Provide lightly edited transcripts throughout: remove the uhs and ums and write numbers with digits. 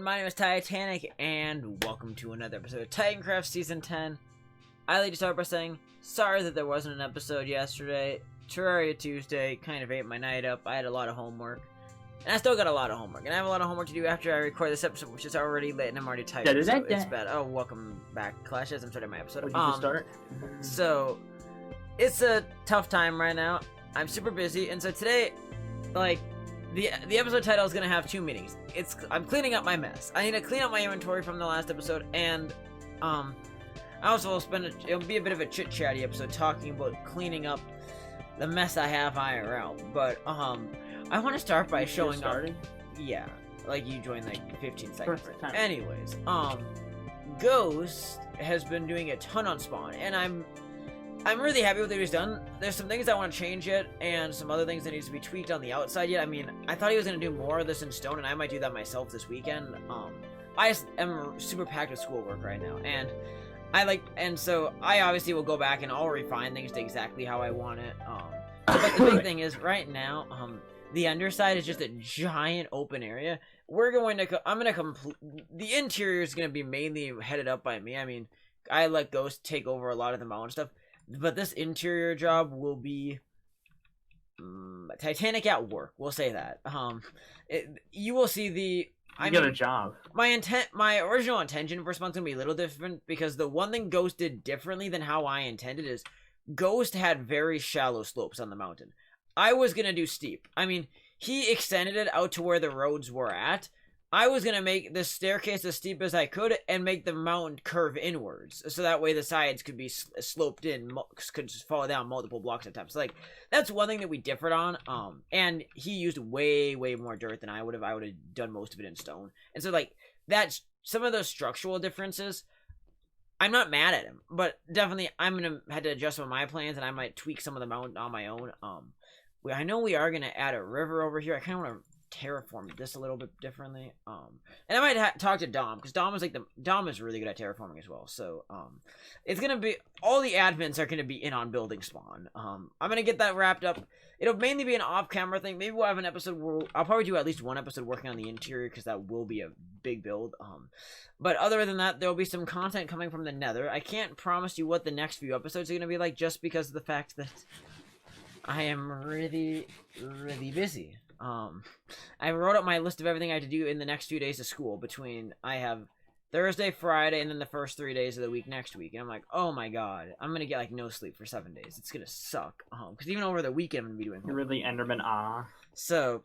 my name is Titanic, and welcome to another episode of Titancraft Season 10. I'd like to start by saying, sorry that there wasn't an episode yesterday. Terraria Tuesday kind of ate my night up. I had a lot of homework. And I still got a lot of homework. And I have a lot of homework to do after I record this episode, which is already late, and I'm already tired. So it's bad. Oh, welcome back, Clash, as I'm starting my episode. When did you start? So, it's a tough time right now. I'm super busy, and so today, like, the episode title is gonna have two meanings. I'm cleaning up my mess. I need to clean up my inventory from the last episode, and I also will it'll be a bit of a chit-chatty episode talking about cleaning up the mess I have IRL. But I want to start by showing up. Yeah, like you joined like 15 seconds. Anyways, Ghost has been doing a ton on spawn, and I'm really happy with what he's done. There's some things I want to change yet, and some other things that needs to be tweaked on the outside yet. I mean, I thought he was going to do more of this in stone, and I might do that myself this weekend. I am super packed with schoolwork right now, and so I obviously will go back and I'll refine things to exactly how I want it. But the big thing is, right now, the underside is just a giant open area. The interior is going to be mainly headed up by me. I mean, I let Ghost take over a lot of the mountain stuff. But this interior job will be Titanic at work. We'll say that. You will see the. You got a job. My original intention for Spawn's gonna be a little different, because the one thing Ghost did differently than how I intended is Ghost had very shallow slopes on the mountain. I was gonna do steep. I mean, he extended it out to where the roads were at. I was going to make the staircase as steep as I could and make the mountain curve inwards. So that way the sides could be sloped in, could just fall down multiple blocks at a time. So, like, that's one thing that we differed on. And he used way, way more dirt than I would have. I would have done most of it in stone. And so, like, that's some of those structural differences. I'm not mad at him. But definitely, I'm going to have to adjust some of my plans, and I might tweak some of the mountain on my own. I know we are going to add a river over here. I kind of want to terraform this a little bit differently, and I might talk to Dom, because Dom is really good at terraforming as well. So it's gonna be, all the admins are gonna be in on building spawn. I'm gonna get that wrapped up. It'll mainly be an off-camera thing. Maybe we'll have an episode where I'll probably do at least one episode working on the interior, because that will be a big build. But other than that, there'll be some content coming from the Nether. I can't promise you what the next few episodes are gonna be like, just because of the fact that I am really, really busy. I wrote up my list of everything I have to do in the next few days of school. I have Thursday, Friday, and then the first 3 days of the week next week. And I'm like, oh my god, I'm gonna get like no sleep for 7 days. It's gonna suck. Because even over the weekend, I'm gonna be doing. You're really Enderman, So,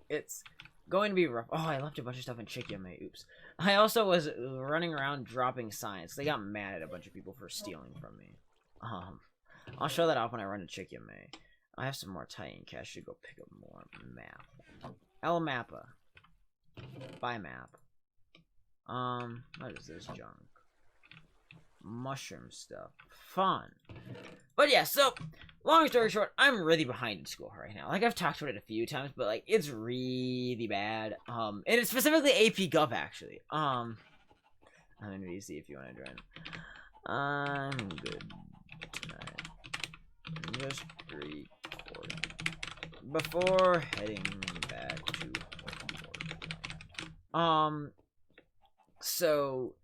it's going to be rough. Oh, I left a bunch of stuff in Chikyame. Oops. I also was running around dropping signs. They got mad at a bunch of people for stealing from me. I'll show that off when I run to Chikyame. I have some more Titan cash. Should go pick up more map. El Mappa. Buy map. What is this junk? Mushroom stuff. Fun. But yeah, so long story short, I'm really behind in school right now. Like, I've talked about it a few times, but like, it's really bad. And it's specifically AP Gov, actually. I'm gonna see if you want to join. I'm good tonight. Just recording before heading back to homework. So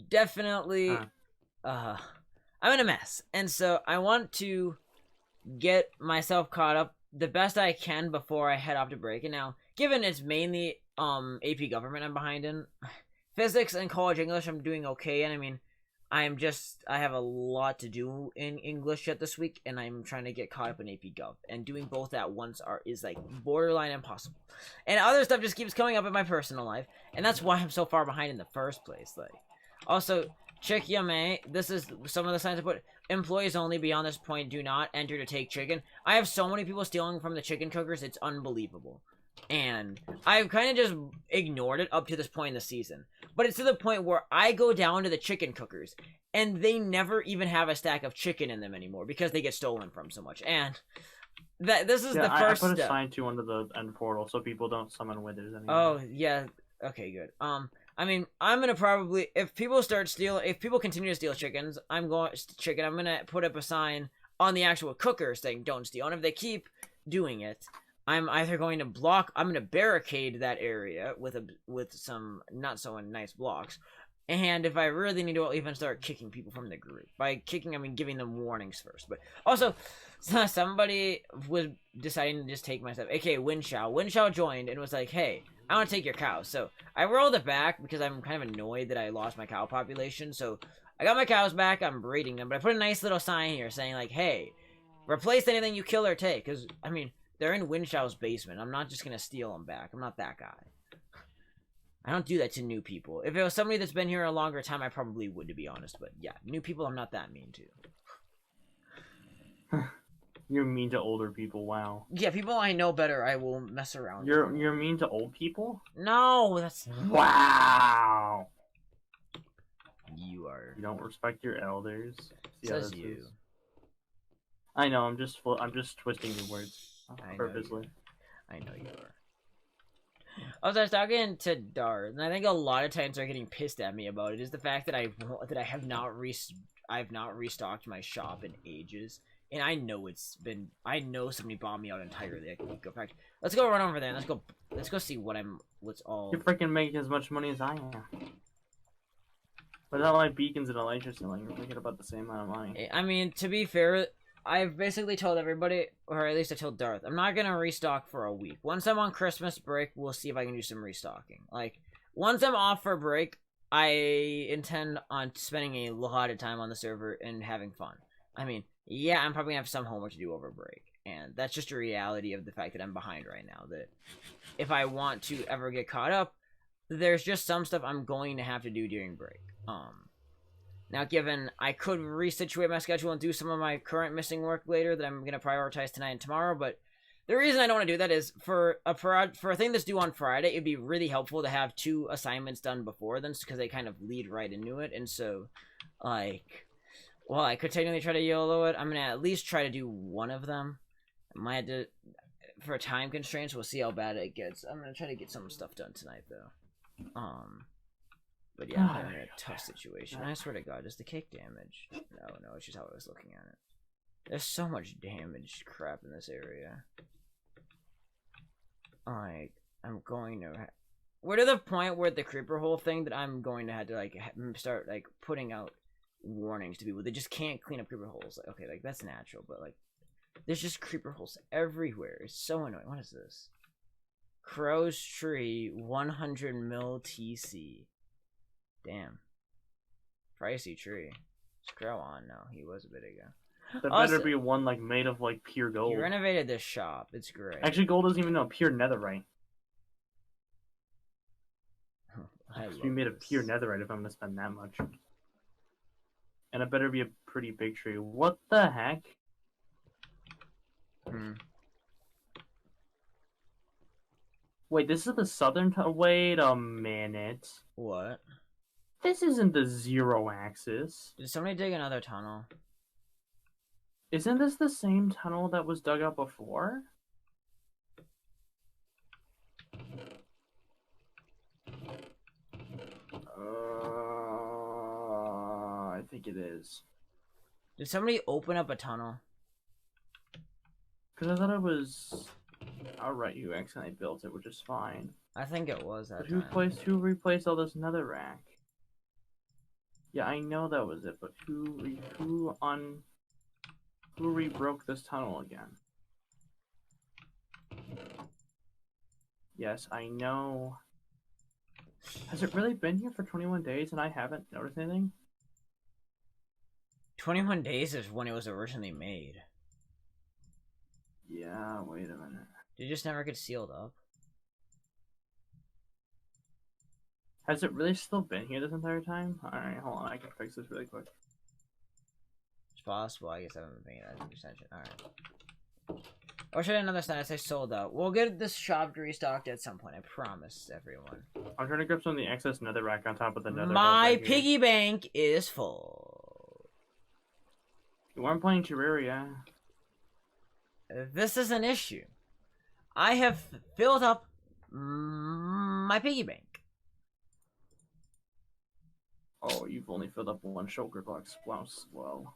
definitely I'm in a mess, and so I want to get myself caught up the best I can before I head off to break. And now, given it's mainly AP government I'm behind in, physics and college English I'm doing okay. And I mean, I have a lot to do in English yet this week, and I'm trying to get caught up in AP Gov, and doing both at once is like borderline impossible. And other stuff just keeps coming up in my personal life, and that's why I'm so far behind in the first place. Like, also, Chikyame, this is some of the signs I put. Employees only beyond this point do not enter to take chicken. I have so many people stealing from the chicken cookers, it's unbelievable. And I've kind of just ignored it up to this point in the season. But it's to the point where I go down to the chicken cookers, and they never even have a stack of chicken in them anymore, because they get stolen from so much. And this is the first step. I put a step. sign to under the end portal so people don't summon withers anymore. Oh, yeah. Okay, good. I mean, I'm gonna probably, if people continue to steal chickens, I'm gonna put up a sign on the actual cooker saying don't steal. And if they keep doing it, I'm either going to barricade that area with some not so nice blocks, and if I really need to, I'll even start kicking people from the group. By kicking, I mean giving them warnings first. But also, somebody was deciding to just take my stuff. AKA Winshao. Winshao joined and was like, "Hey, I want to take your cows." So I rolled it back because I'm kind of annoyed that I lost my cow population. So I got my cows back. I'm breeding them, but I put a nice little sign here saying like, "Hey, replace anything you kill or take." Because I mean, they're in Winshao's basement. I'm not just gonna steal them back. I'm not that guy. I don't do that to new people. If it was somebody that's been here a longer time, I probably would, to be honest. But yeah, new people, I'm not that mean to. You're mean to older people. Wow. Yeah, people I know better, I will mess around. You're mean to old people? No, that's wow. You are. You don't respect your elders. Says you. I know. I'm just twisting your words purposely. I know you are. Also, I was talking to Dart, and I think a lot of times they're getting pissed at me about it. Is the fact that I've not restocked my shop in ages, and I know somebody bombed me out entirely. In fact, let's go run over there. And let's go see what's all. You're freaking making as much money as I am. Without my beacons and elytra selling, you're making about the same amount of money. I mean, to be fair, I've basically told everybody, or at least I told Darth, I'm not gonna restock for a week. Once I'm on Christmas break, we'll see if I can do some restocking. Like, once I'm off for break, I intend on spending a lot of time on the server and having fun. I mean, yeah, I'm probably gonna have some homework to do over break, and that's just a reality of the fact that I'm behind right now. That if I want to ever get caught up, there's just some stuff I'm going to have to do during break. Now, given I could resituate my schedule and do some of my current missing work later that I'm going to prioritize tonight and tomorrow, but the reason I don't want to do that is for a thing that's due on Friday, it'd be really helpful to have 2 assignments done before then, because they kind of lead right into it, and so, like, well, I could technically try to YOLO it. I'm going to at least try to do one of them. I might have to, for time constraints, we'll see how bad it gets. I'm going to try to get some stuff done tonight, though. But yeah, I'm in a tough situation. I swear to God, does the cake damage? No, it's just how I was looking at it. There's so much damaged crap in this area. Like, I'm going to... We're to the point where the creeper hole thing that I'm going to have to, like, start, like, putting out warnings to people. They just can't clean up creeper holes. Like, okay, like, that's natural, but, like, there's just creeper holes everywhere. It's so annoying. What is this? Crow's Tree, 100 mil TC. Damn. Pricey tree. It's Crow on now. He was a bit ago. There better be one like made of like pure gold. You renovated this shop. It's great. Actually, gold isn't even pure netherite. It's be made of pure netherite if I'm gonna spend that much. And it better be a pretty big tree. What the heck? Wait, this is the southern wait a minute. What? This isn't the 0 axis. Did somebody dig another tunnel? Isn't this the same tunnel that was dug up before? I think it is. Did somebody open up a tunnel? Because I thought it was... Alright, you accidentally built it, which is fine. I think it was that but who replaced all this netherrack? Yeah, I know that was it, but who re-broke this tunnel again? Yes, I know. Has it really been here for 21 days and I haven't noticed anything? 21 days is when it was originally made. Yeah, wait a minute. Did it just never get sealed up? Has it really still been here this entire time? Alright, hold on, I can fix this really quick. It's possible, I guess I haven't been paying that attention. Alright. Or should I another status I sold out? We'll get this shop restocked at some point, I promise everyone. I'm trying to grab some of the excess netherrack on top of the nether. My piggy bank is full. You weren't playing Terraria. This is an issue. I have filled up my piggy bank. Oh, you've only filled up 1 shulker box. Wow, slow.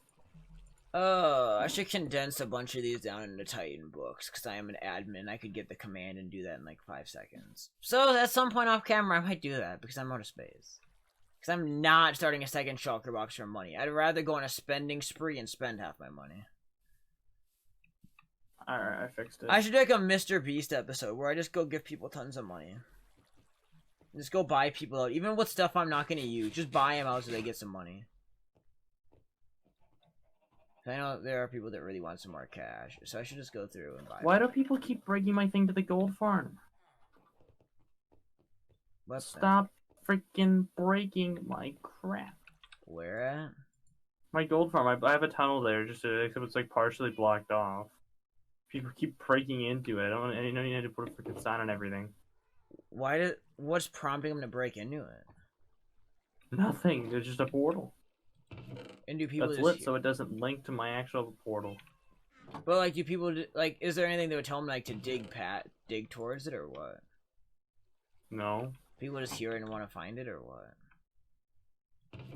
I should condense a bunch of these down into Titan books, because I am an admin. I could get the command and do that in like 5 seconds. So at some point off camera, I might do that, because I'm out of space. Because I'm not starting a second shulker box for money. I'd rather go on a spending spree and spend half my money. Alright, I fixed it. I should do like a Mr. Beast episode, where I just go give people tons of money. Just go buy people out, even with stuff I'm not going to use. Just buy them out so they get some money. I know there are people that really want some more cash, so I should just go through and buy. Why do people keep breaking my thing to the gold farm? What's Stop freaking breaking my crap. Where at? My gold farm. I have a tunnel there, just except it's like partially blocked off. People keep breaking into it. I know you had to put a freaking sign on everything. What's prompting them to break into it? Nothing. There's just a portal. And do people That's just lit, so it doesn't link to my actual portal. But like, do people like? Is there anything that would tell them like to dig towards it or what? No. People just hear it and want to find it or what?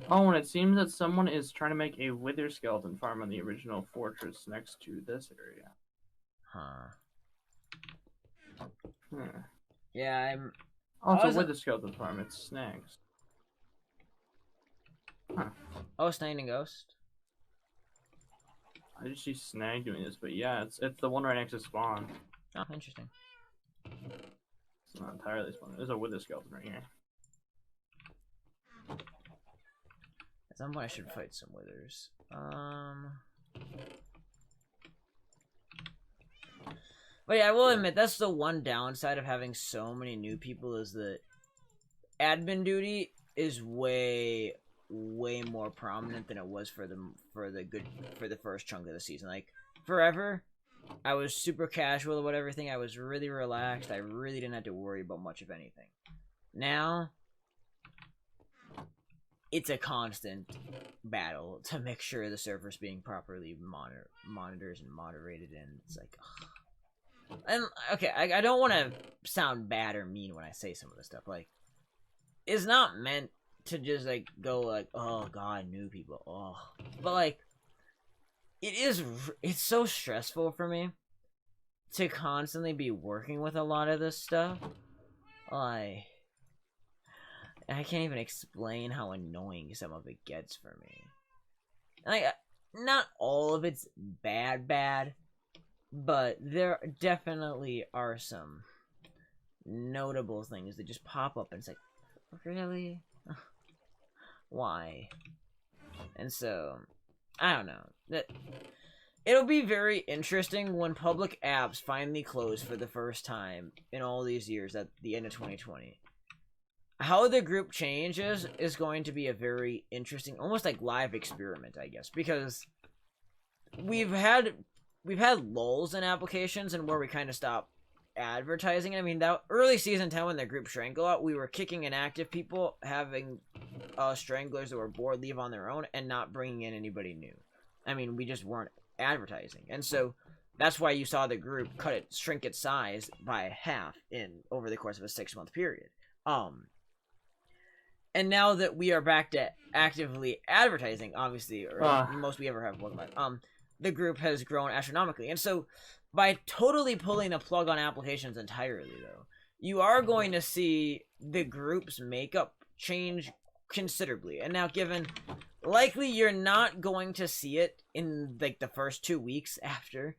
Oh, and it seems that someone is trying to make a wither skeleton farm on the original fortress next to this area. Huh. Yeah, I'm. Oh, it's a wither skeleton farm. It's Snagged. Huh. Oh, Snagged and Ghost. I just see Snag doing this, but yeah, it's the one right next to spawn. Oh, interesting. It's not entirely spawn. There's a wither skeleton right here. At some point, I should fight some withers. But yeah, I will admit that's the one downside of having so many new people is that admin duty is way more prominent than it was for the first chunk of the season. Like forever, I was super casual about everything. I was really relaxed. I really didn't have to worry about much of anything. Now, it's a constant battle to make sure the server's being properly monitored and moderated, and it's like, ugh. And okay, I don't want to sound bad or mean when I say some of this stuff. Like, it's not meant to just like go like, oh god, new people, oh, but like, it's so stressful for me to constantly be working with a lot of this stuff. Like, I can't even explain how annoying some of it gets for me. Like, not all of it's bad, but there definitely are some notable things that just pop up and it's like, really? Why? And so, I don't know. It'll be very interesting when public apps finally close for the first time in all these years at the end of 2020. How the group changes is going to be a very interesting, almost like live experiment, I guess, because we've had lulls in applications and where we kind of stopped advertising. I mean, that early season 10 when the group shrank a lot, we were kicking inactive people, having stranglers that were bored leave on their own, and not bringing in anybody new. I mean, we just weren't advertising, and so that's why you saw the group shrink its size by half over the course of a 6-month period. And now that we are back to actively advertising, obviously, or most we ever have, the group has grown astronomically. And so, by totally pulling the plug on applications entirely, though, you are going to see the group's makeup change considerably. And now, given, likely you're not going to see it in, like, the first 2 weeks after.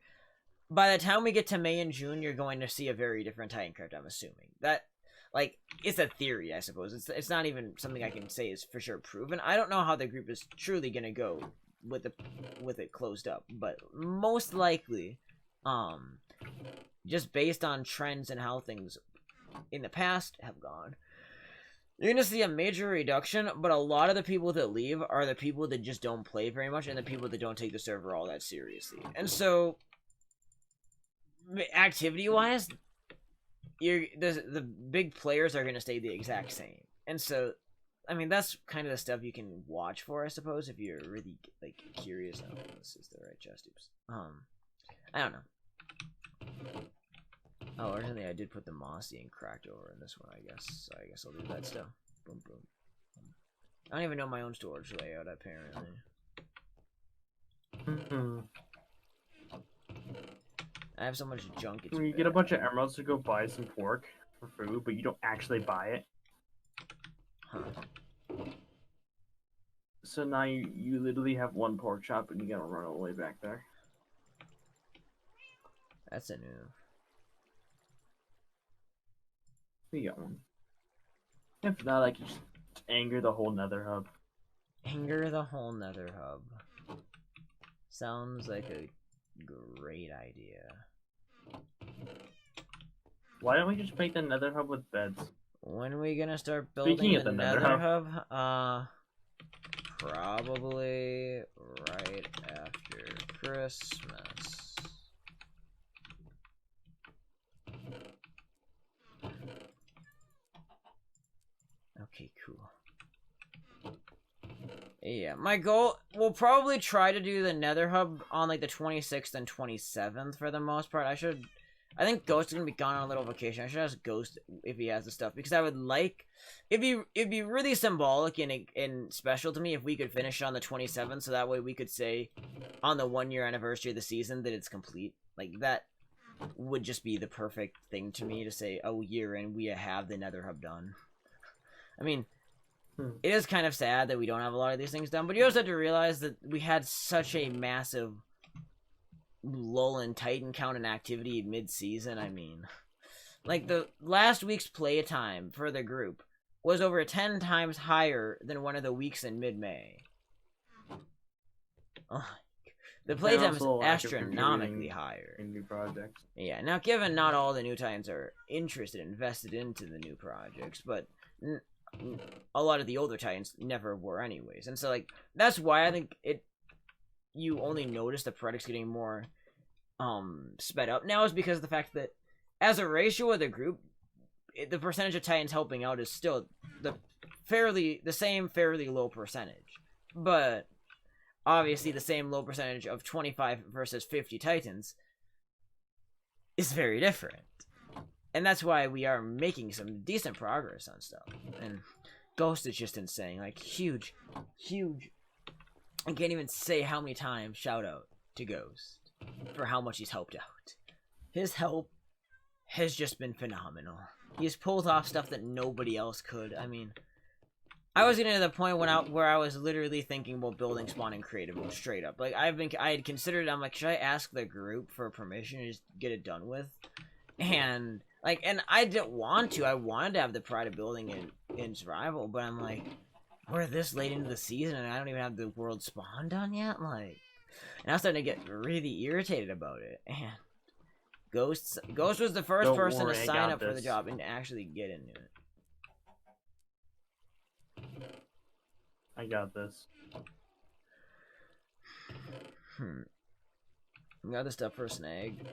By the time we get to May and June, you're going to see a very different Titancraft, I'm assuming. That, like, it's a theory, I suppose. It's not even something I can say is for sure proven. I don't know how the group is truly going to go with it closed up, but most likely, just based on trends and how things in the past have gone, you're gonna see a major reduction. But a lot of the people that leave are the people that just don't play very much and the people that don't take the server all that seriously. And so, activity wise, the big players are gonna stay the exact same. And so, I mean, that's kind of the stuff you can watch for, I suppose, if you're really, like, curious. Oh, this is the right chest. Oops. I don't know. Oh, originally I did put the mossy and cracked over in this one, I guess. So I guess I'll do that still. Boom, boom. I don't even know my own storage layout, apparently. I have so much junk. It's When you get a bunch of emeralds to go buy some pork for food, but you don't actually buy it. Huh. So now you literally have one pork chop and you gotta run all the way back there. That's a new. We got one. If not, I can just anger the whole nether hub. Anger the whole nether hub. Sounds like a great idea. Why don't we just make the nether hub with beds? When are we gonna start building Speaking the of the nether nether hub? Probably right after Christmas. Okay, cool. Yeah, my goal, we'll probably try to do the nether hub on like the 26th and 27th for the most part. I think Ghost is gonna be gone on a little vacation. I should ask Ghost if he has the stuff, because I would like, it'd be really symbolic and special to me if we could finish on the 27th, so that way we could say on the 1-year anniversary of the season that it's complete. Like, that would just be the perfect thing to me to say, oh, year in, we have the nether hub done. I mean, it is kind of sad that we don't have a lot of these things done, but you also have to realize that we had such a massive lull in Titan count and activity mid-season. I mean, like, the last week's play time for the group was over 10 times higher than one of the weeks in mid-May. Oh, the playtime is astronomically higher. In new projects. Yeah, now given not all the new Titans are interested, invested into the new projects, but a lot of the older Titans never were anyways. And so, like, that's why I think you only notice the products getting more sped up now, is because of the fact that as a ratio of the group, the percentage of Titans helping out is still the same fairly low percentage. But obviously the same low percentage of 25 versus 50 Titans is very different. And that's why we are making some decent progress on stuff. And Ghost is just insane. Like, huge. I can't even say how many times shout out to Ghost for how much he's helped out. His help has just been phenomenal. He's pulled off stuff that nobody else could. I mean, I was getting to the point where I was literally thinking about building spawning creative mode straight up. Like, I had considered it. I'm like, should I ask the group for permission to just get it done with? And like, and I didn't want to. I wanted to have the pride of building in survival, but I'm like, we're this late into the season and I don't even have the world spawn done yet. Like, and I was starting to get really irritated about it. And Ghost was the first person to sign up for the job and to actually get into it. I got this. We got the stuff for Snagged.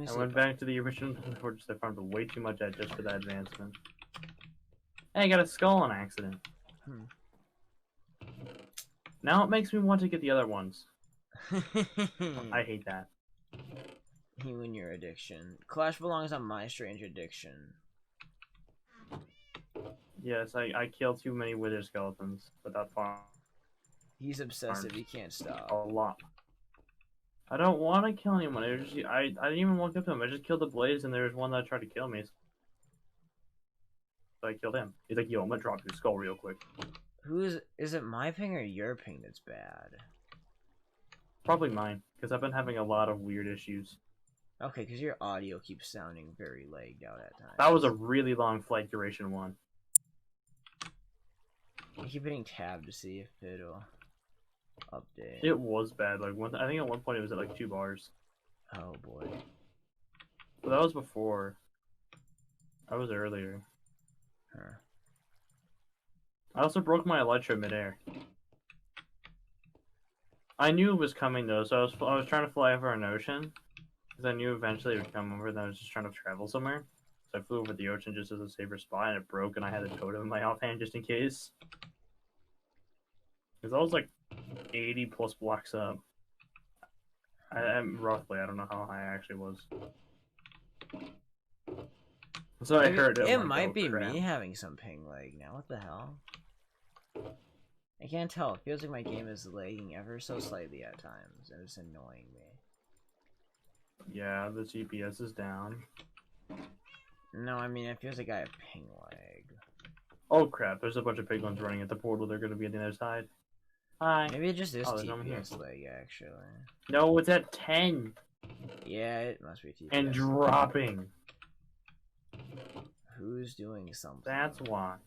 I went back to the original fortress. I farmed way too much at just for that advancement. Hey, I got a skull on accident. Now it makes me want to get the other ones. I hate that. You and your addiction. Clash belongs on my strange addiction. Yes, I kill too many wither skeletons, but that's fine. He's obsessive. He can't stop. A lot. I don't want to kill anyone. I didn't even walk up to him. I just killed the blaze, and there was one that tried to kill me. So I killed him. He's like, yo, I'm gonna drop your skull real quick. Is it my ping or your ping that's bad? Probably mine, because I've been having a lot of weird issues. Okay, because your audio keeps sounding very lagged out at times. That was a really long flight duration one. I keep hitting tab to see if it'll update. It was bad. Like I think at one point it was at like 2 bars. Oh boy. But that was before. That was earlier. Huh. I also broke my elytra midair. I knew it was coming though, so I was trying to fly over an ocean, because I knew eventually it would come over. And I was just trying to travel somewhere, so I flew over the ocean just as a safer spot, and it broke, and I had a totem in my offhand just in case. Because I was like 80 plus blocks up. I'm roughly, I don't know how high I actually was. So I heard it. It might be me having some ping lag now. What the hell? I can't tell. It feels like my game is lagging ever so slightly at times, and it's annoying me. Yeah, the GPS is down. No, I mean, it feels like I have ping lag. Oh crap, there's a bunch of big ones running at the portal. They're gonna be on the other side. Hi. Maybe it just is Oh, there's no one here. TPS lag, actually. No, it's at 10. Yeah, it must be TPS. And dropping. Who's doing something? That's why.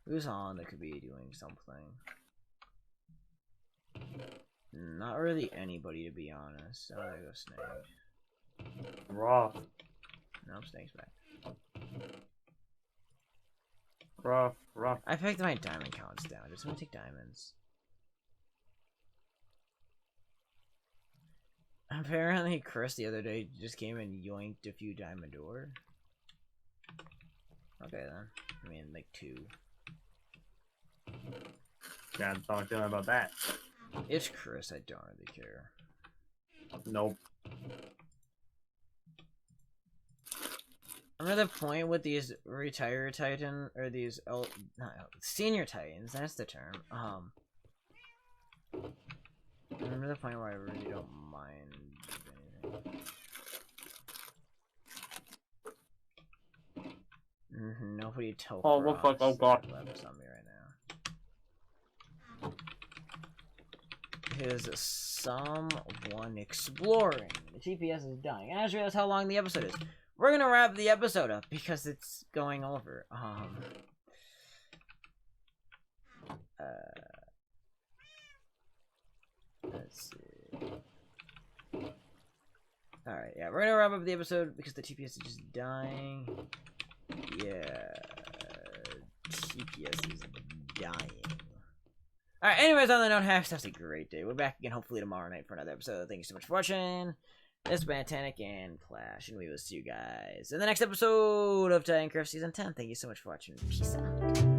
Who's on that could be doing something? Not really anybody, to be honest. Oh, there goes Snagged. Rough. Nope, Snake's back. Rough. I picked my diamond counts down. Just gonna take diamonds. Apparently, Chris the other day just came and yoinked a few diamond ore. Okay then. I mean, like 2. Yeah, that's how I'm feeling about that. It's Chris. I don't really care. Nope. I'm at the point with these retired titan or these senior titans. That's the term. I'm at the point where I really don't mind anything. Nobody tell. Oh, what fuck? Oh god. Left on me right now. Is someone exploring? The TPS is dying. I just realized how long the episode is. We're gonna wrap the episode up because it's going over. Let's see. Alright, yeah, we're gonna wrap up the episode because the TPS is just dying. Yeah, TPS is dying. Alright, anyways, on the note, have yourselves a great day. We're back again hopefully tomorrow night for another episode. Thank you so much for watching. This is Titanic and Clash, and we will see you guys in the next episode of Titancraft Season 10. Thank you so much for watching. Peace out.